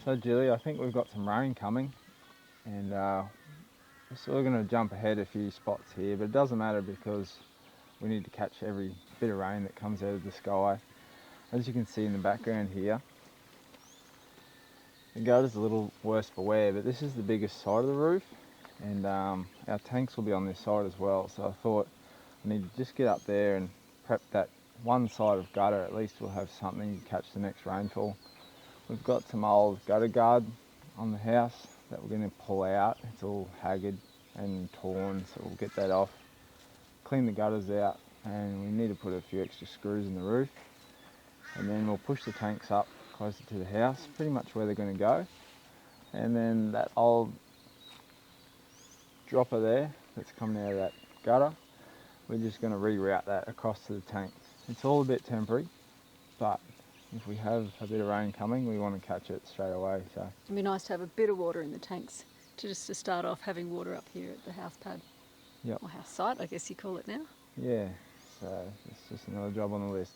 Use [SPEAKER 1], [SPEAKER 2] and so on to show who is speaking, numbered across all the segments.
[SPEAKER 1] So Jilly, I think we've got some rain coming, and we're sort of going to jump ahead a few spots here, but it doesn't matter because we need to catch every bit of rain that comes out of the sky. As you can see in the background here, the gutter's a little worse for wear, but this is the biggest side of the roof, and our tanks will be on this side as well. So I thought I need to just get up there and prep that one side of gutter. At least we'll have something to catch the next rainfall. We've got some old gutter guard on the house that we're going to pull out. It's all haggard and torn, so we'll get that off, clean the gutters out, and we need to put a few extra screws in the roof, and then we'll push the tanks up closer to the house, pretty much where they're going to go. And then that old dropper there that's coming out of that gutter, we're just going to reroute that across to the tanks. It's all a bit temporary, but if we have a bit of rain coming, we want to catch it straight away. So
[SPEAKER 2] It'd be nice to have a bit of water in the tanks to start off having water up here at the house pad.
[SPEAKER 1] Yep.
[SPEAKER 2] Or house site, I guess you call it now.
[SPEAKER 1] yeah, so it's just another job on the list.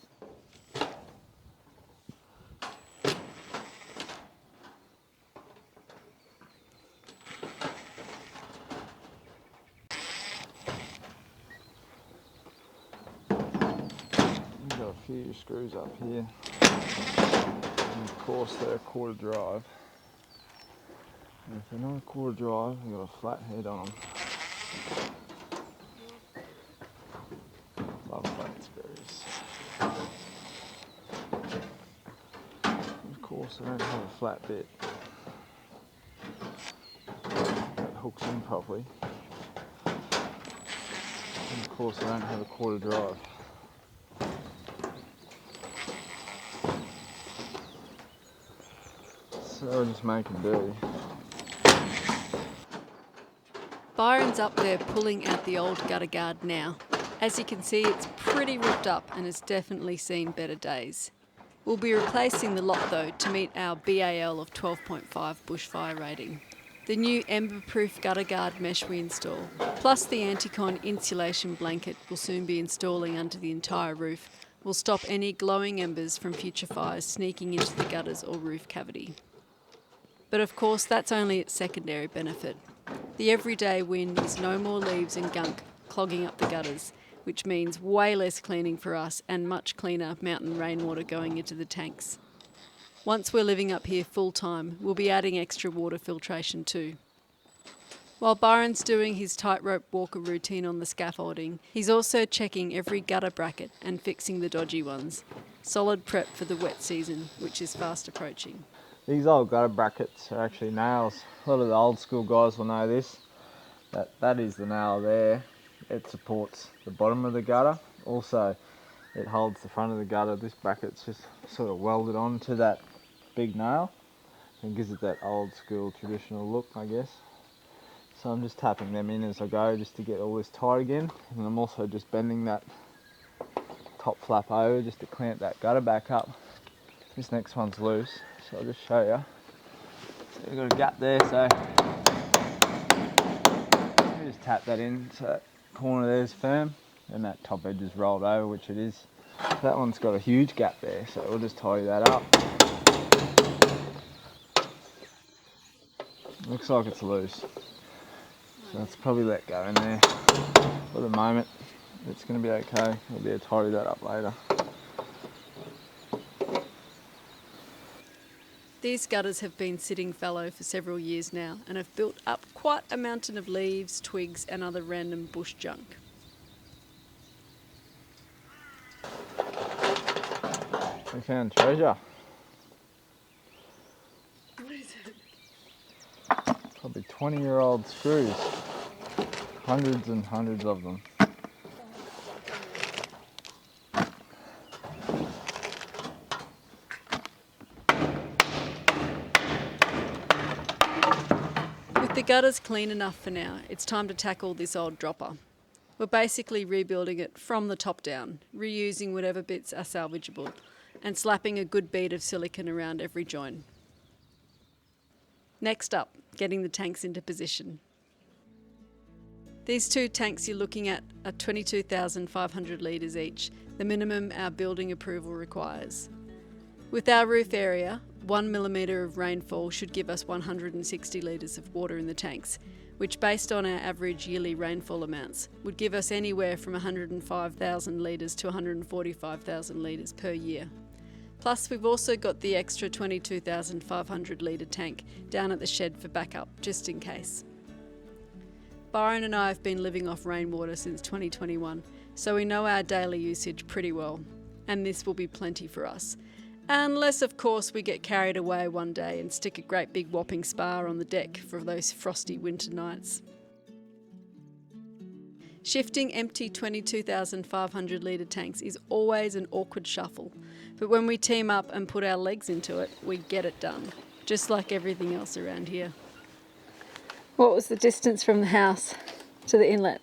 [SPEAKER 1] We've got a few screws up here, and of course they're a Qlder drive. And if they're not a Qlder drive, they've got a flat head on them. Love flat screws. Of course I don't have a flat bit that hooks in properly. And of course I don't have a Qlder drive. So I'll just make them do.
[SPEAKER 2] Byron's up there pulling out the old gutter guard now. As you can see, it's pretty ripped up and has definitely seen better days. We'll be replacing the lot though to meet our BAL of 12.5 bushfire rating. The new ember-proof gutter guard mesh we install, plus the anti-con insulation blanket we'll soon be installing under the entire roof, will stop any glowing embers from future fires sneaking into the gutters or roof cavity. But of course, that's only its secondary benefit. The everyday win is no more leaves and gunk clogging up the gutters, which means way less cleaning for us and much cleaner mountain rainwater going into the tanks. Once we're living up here full time, we'll be adding extra water filtration too. While Byron's doing his tightrope walker routine on the scaffolding, he's also checking every gutter bracket and fixing the dodgy ones. Solid prep for the wet season, which is fast approaching.
[SPEAKER 1] These old gutter brackets are actually nails. A lot of the old school guys will know this. That is the nail there. It supports the bottom of the gutter. Also, it holds the front of the gutter. This bracket's just sort of welded onto that big nail and gives it that old school traditional look, I guess. So I'm just tapping them in as I go just to get all this tight again. And I'm also just bending that top flap over just to clamp that gutter back up. This next one's loose, so I'll just show you. So we've got a gap there, so you just tap that in so that corner there is firm and that top edge is rolled over, which it is. So that one's got a huge gap there, so we'll just tidy that up. Looks like it's loose, so let's probably let go in there. For the moment, it's going to be okay. We'll be able to tidy that up later.
[SPEAKER 2] These gutters have been sitting fallow for several years now and have built up quite a mountain of leaves, twigs and other random bush junk.
[SPEAKER 1] We found treasure.
[SPEAKER 2] What is it?
[SPEAKER 1] Probably 20-year-old screws. Hundreds and hundreds of them.
[SPEAKER 2] With the gutters clean enough for now, it's time to tackle this old dropper. We're basically rebuilding it from the top down, reusing whatever bits are salvageable, and slapping a good bead of silicone around every joint. Next up, getting the tanks into position. These two tanks you're looking at are 22,500 litres each, the minimum our building approval requires. With our roof area, 1 millimetre of rainfall should give us 160 litres of water in the tanks, which based on our average yearly rainfall amounts would give us anywhere from 105,000 litres to 145,000 litres per year. Plus we've also got the extra 22,500 litre tank down at the shed for backup, just in case. Byron and I have been living off rainwater since 2021, so we know our daily usage pretty well, and this will be plenty for us. Unless, of course, we get carried away one day and stick a great big whopping spa on the deck for those frosty winter nights. Shifting empty 22,500 litre tanks is always an awkward shuffle, but when we team up and put our legs into it, we get it done, just like everything else around here. What was the distance from the house to the inlet?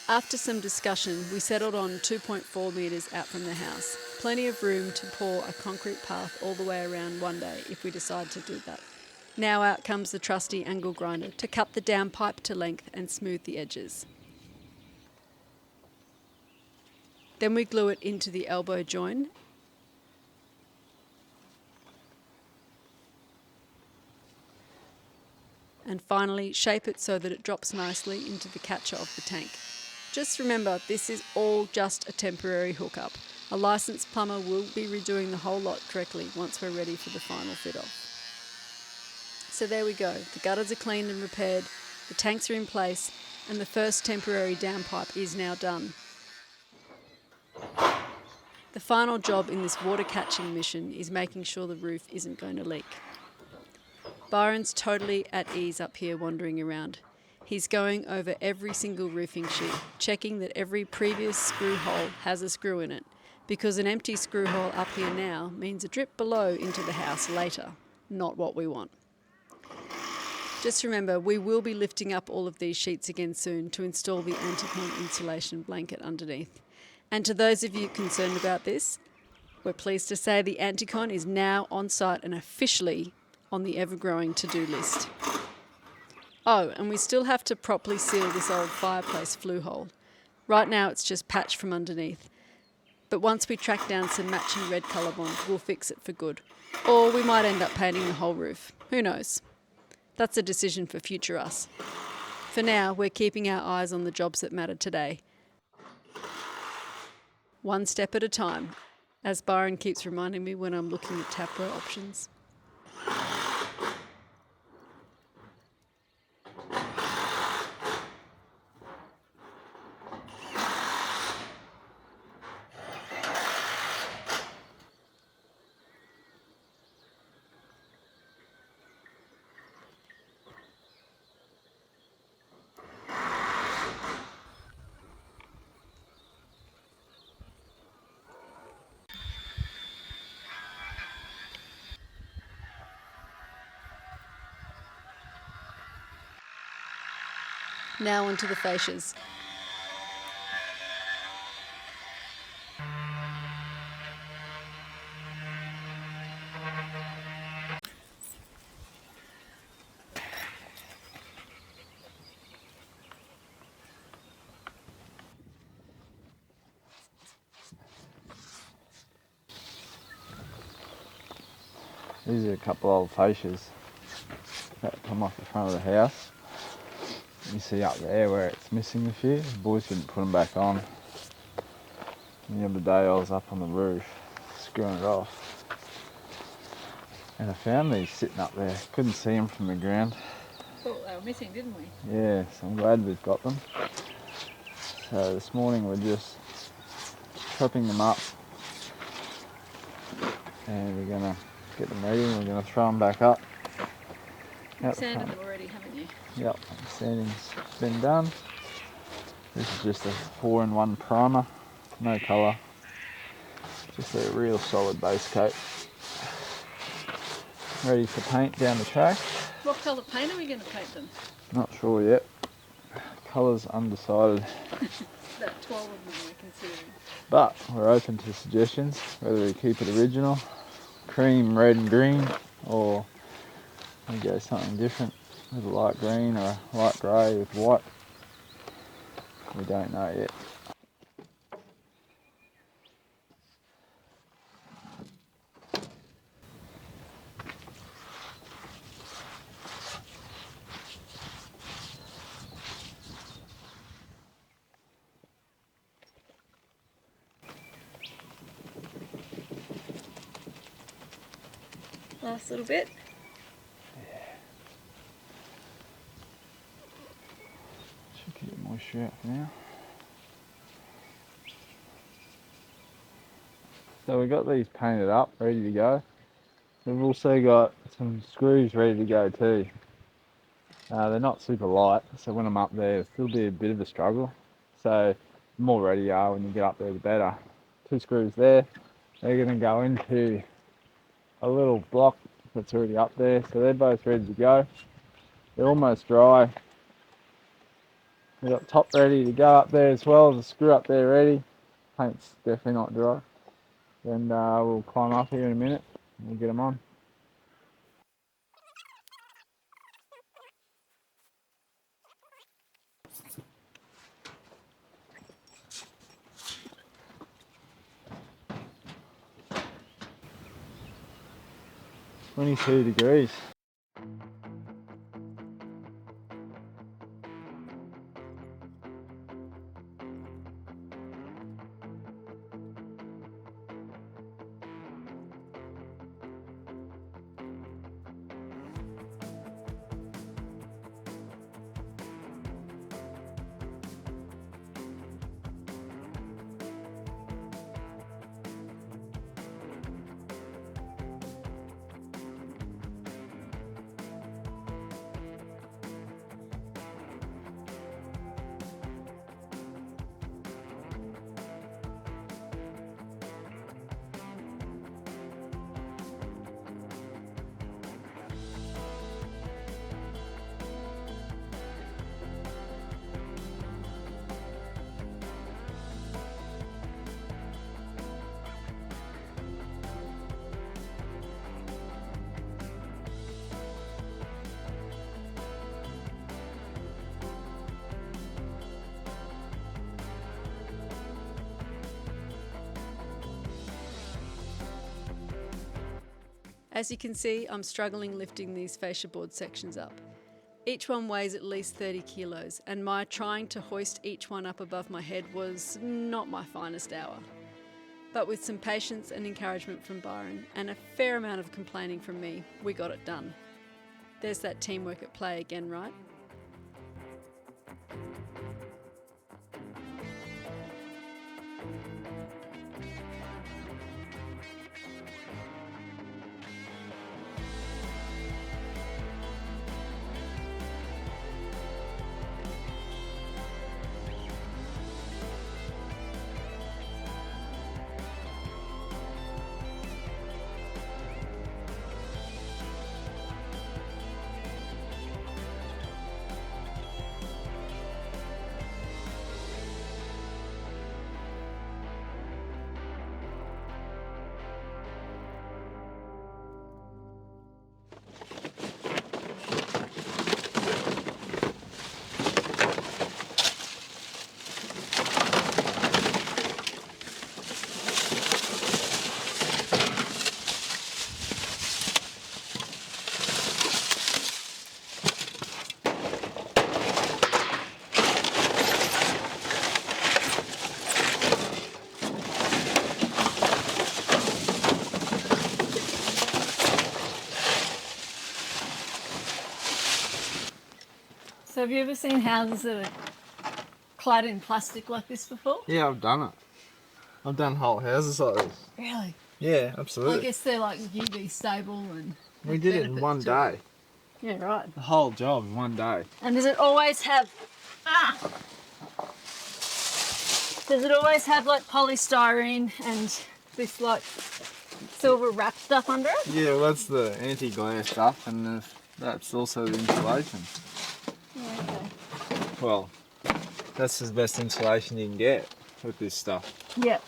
[SPEAKER 2] After some discussion, we settled on 2.4 metres out from the house. Plenty of room to pour a concrete path all the way around one day if we decide to do that. Now out comes the trusty angle grinder to cut the downpipe to length and smooth the edges. Then we glue it into the elbow join. And finally, shape it so that it drops nicely into the catcher of the tank. Just remember, this is all just a temporary hookup. A licensed plumber will be redoing the whole lot correctly once we're ready for the final fit-off. So there we go. The gutters are cleaned and repaired, the tanks are in place, and the first temporary downpipe is now done. The final job in this water catching mission is making sure the roof isn't going to leak. Byron's totally at ease up here wandering around. He's going over every single roofing sheet, checking that every previous screw hole has a screw in it, because an empty screw hole up here now means a drip below into the house later, not what we want. Just remember, we will be lifting up all of these sheets again soon to install the anti-con insulation blanket underneath. And to those of you concerned about this, we're pleased to say the anti-con is now on site and officially on the ever-growing to-do list. Oh, and we still have to properly seal this old fireplace flue hole. Right now it's just patched from underneath. But once we track down some matching red colour bond, we'll fix it for good. Or we might end up painting the whole roof. Who knows? That's a decision for future us. For now, we're keeping our eyes on the jobs that matter today. One step at a time, as Byron keeps reminding me when I'm looking at taproot options. Now onto the fascias.
[SPEAKER 1] These are a couple old fascias that come off the front of the house. You see up there where it's missing a few. The boys didn't put them back on. And the other day I was up on the roof screwing it off, and I found these sitting up there. Couldn't see them from the ground.
[SPEAKER 2] Thought they were missing, didn't we?
[SPEAKER 1] Yeah, so I'm glad we've got them. So this morning we're just chopping them up, and we're gonna get them ready and we're gonna throw them back up.
[SPEAKER 2] You've sanded them already, haven't you?
[SPEAKER 1] Yep, sanding's been done. This is just a 4-in-1 primer, no colour, just a real solid base coat. Ready for paint down the track.
[SPEAKER 2] What colour paint are we going to paint them?
[SPEAKER 1] Not sure yet. Colour's undecided.
[SPEAKER 2] That 12 of them we're considering.
[SPEAKER 1] But we're open to suggestions, whether we keep it original, cream, red and green, or we go something different with a light green or a light grey with white. We don't know yet.
[SPEAKER 2] Last little bit.
[SPEAKER 1] Should keep the moisture out for now. So we've got these painted up, ready to go. We've also got some screws ready to go too. They're not super light, so when I'm up there, it'll still be a bit of a struggle. So the more ready you are when you get up there, the better. 2 screws there. They're going to go into a little block that's already up there, so they're both ready to go. They're almost dry. We've got top ready to go up there as well. The screw up there ready. Paint's definitely not dry. Then we'll climb up here in a minute and we'll get them on. (22 degrees).
[SPEAKER 2] As you can see, I'm struggling lifting these fascia board sections up. Each one weighs at least 30 kilos, and my trying to hoist each one up above my head was not my finest hour. But with some patience and encouragement from Byron, and a fair amount of complaining from me, we got it done. There's that teamwork at play again, right? So have you ever seen houses that are clad in plastic like this before?
[SPEAKER 1] Yeah, I've done it. I've done whole houses like this.
[SPEAKER 2] Really?
[SPEAKER 1] Yeah, absolutely.
[SPEAKER 2] I guess they're like UV stable and...
[SPEAKER 1] We did it in one day.
[SPEAKER 2] Yeah, right.
[SPEAKER 1] The whole job in one day.
[SPEAKER 2] And does it always have... Does it always have like polystyrene and this like silver wrap stuff under it?
[SPEAKER 1] Yeah, well, that's the anti-glare stuff, and that's also the insulation.
[SPEAKER 2] Yeah, okay.
[SPEAKER 1] Well, that's the best insulation you can get with this stuff.
[SPEAKER 2] Yep.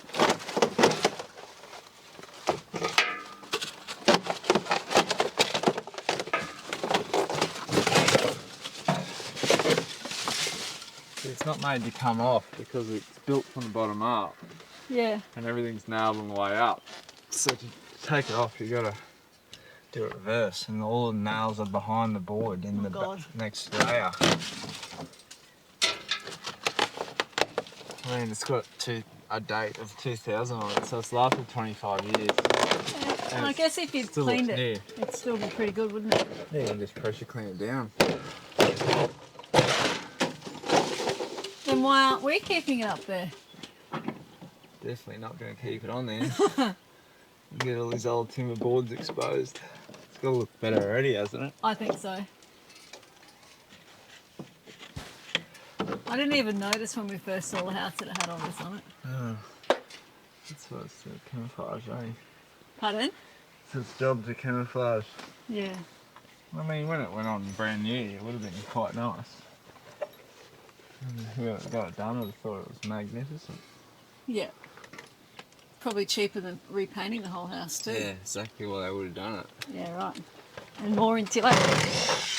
[SPEAKER 1] It's not made to come off because it's built from the bottom up.
[SPEAKER 2] Yeah.
[SPEAKER 1] And everything's nailed on the way up. So to take it off, you gotta do it reverse, and all the nails are behind the board in the next layer. I mean, it's got a date of 2000 on it, so it's lasted 25 years.
[SPEAKER 2] Yeah. And I guess if you'd
[SPEAKER 1] still
[SPEAKER 2] cleaned it,
[SPEAKER 1] new.
[SPEAKER 2] it'd still be pretty good, wouldn't it?
[SPEAKER 1] Yeah, you can just pressure clean it down.
[SPEAKER 2] Then why aren't we keeping it up there?
[SPEAKER 1] Definitely not going to keep it on there. Get all these old timber boards exposed. It's got to look better already, hasn't it?
[SPEAKER 2] I think so. I didn't even notice when we first saw the house that it had all this on it.
[SPEAKER 1] Oh, that's what it's camouflage, eh?
[SPEAKER 2] Pardon?
[SPEAKER 1] It's its job to camouflage.
[SPEAKER 2] Yeah.
[SPEAKER 1] I mean, when it went on brand new, it would have been quite nice. And whoever got it done would have thought it was magnificent.
[SPEAKER 2] Yeah. Probably cheaper than repainting the whole house too.
[SPEAKER 1] Yeah, exactly why they would have done it.
[SPEAKER 2] Yeah, right. And more insulation.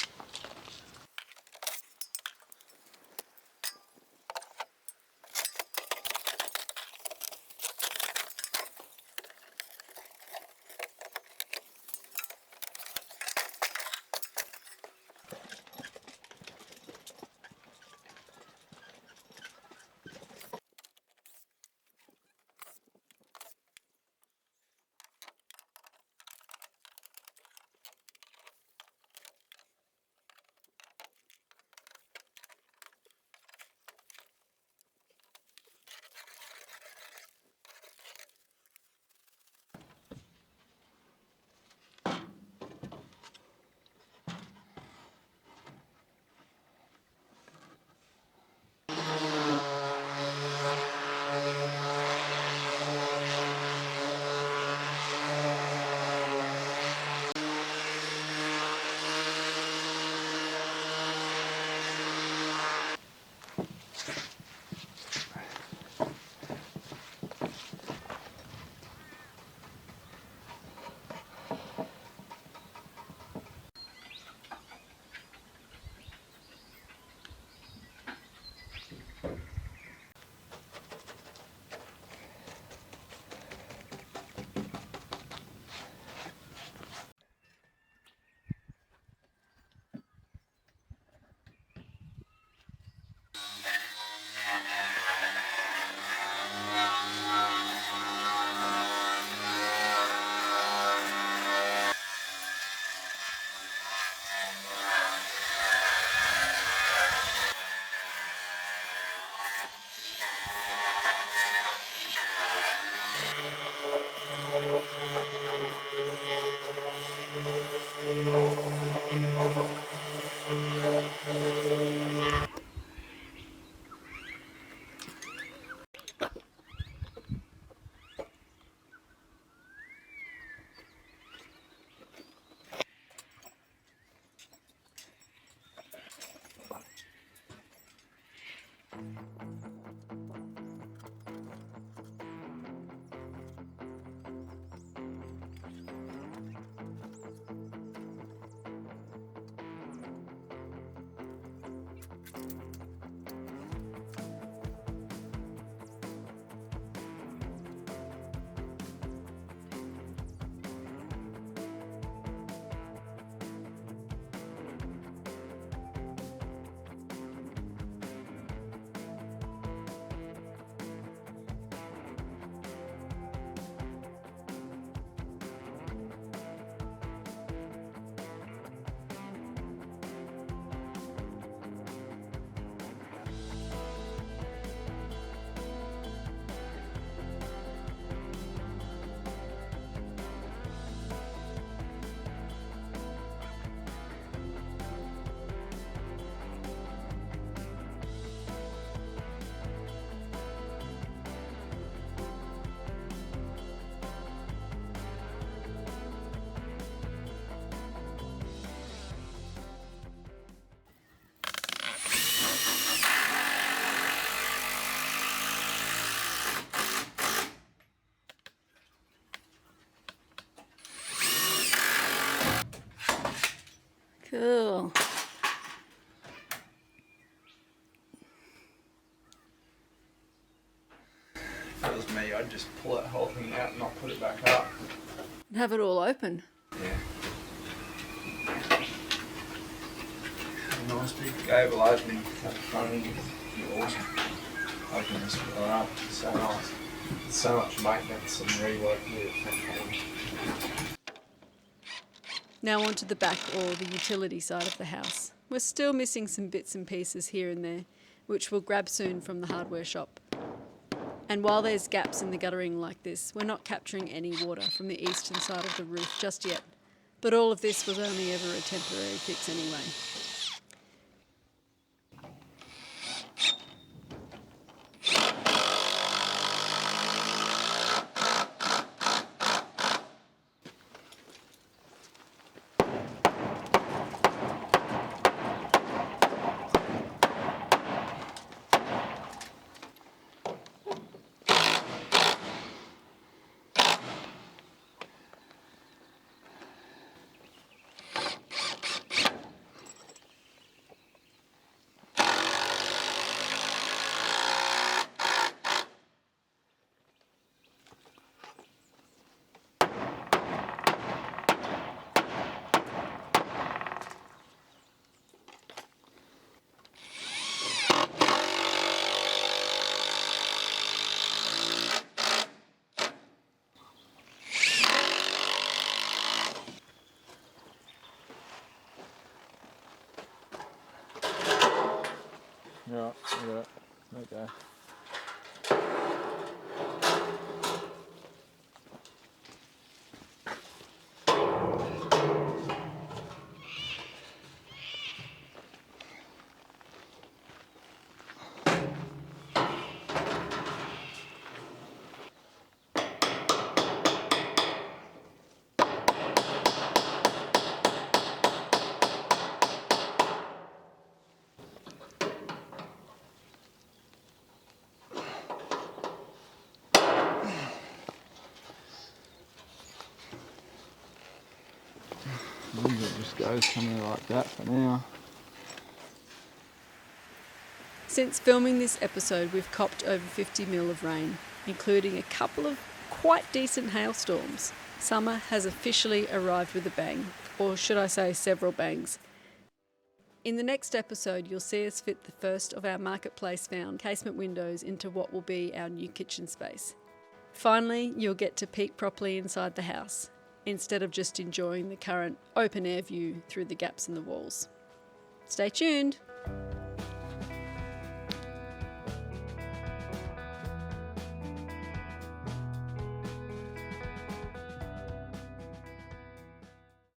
[SPEAKER 2] Cool.
[SPEAKER 1] If it was me, I'd just pull that whole thing out and not put it back up.
[SPEAKER 2] And have it all open.
[SPEAKER 1] Yeah. A nice big gable opening at the front end. Awesome. Open this up. So nice. So much maintenance and rework here.
[SPEAKER 2] Now onto the back or the utility side of the house. We're still missing some bits and pieces here and there, which we'll grab soon from the hardware shop. And while there's gaps in the guttering like this, we're not capturing any water from the eastern side of the roof just yet. But all of this was only ever a temporary fix anyway.
[SPEAKER 1] Right, I got it. Okay. I think it just goes somewhere like that for now.
[SPEAKER 2] Since filming this episode, we've copped over 50 mil of rain, including a couple of quite decent hailstorms. Summer has officially arrived with a bang, or should I say several bangs. In the next episode, you'll see us fit the first of our marketplace found casement windows into what will be our new kitchen space. Finally, you'll get to peek properly inside the house, instead of just enjoying the current open air view through the gaps in the walls. Stay tuned!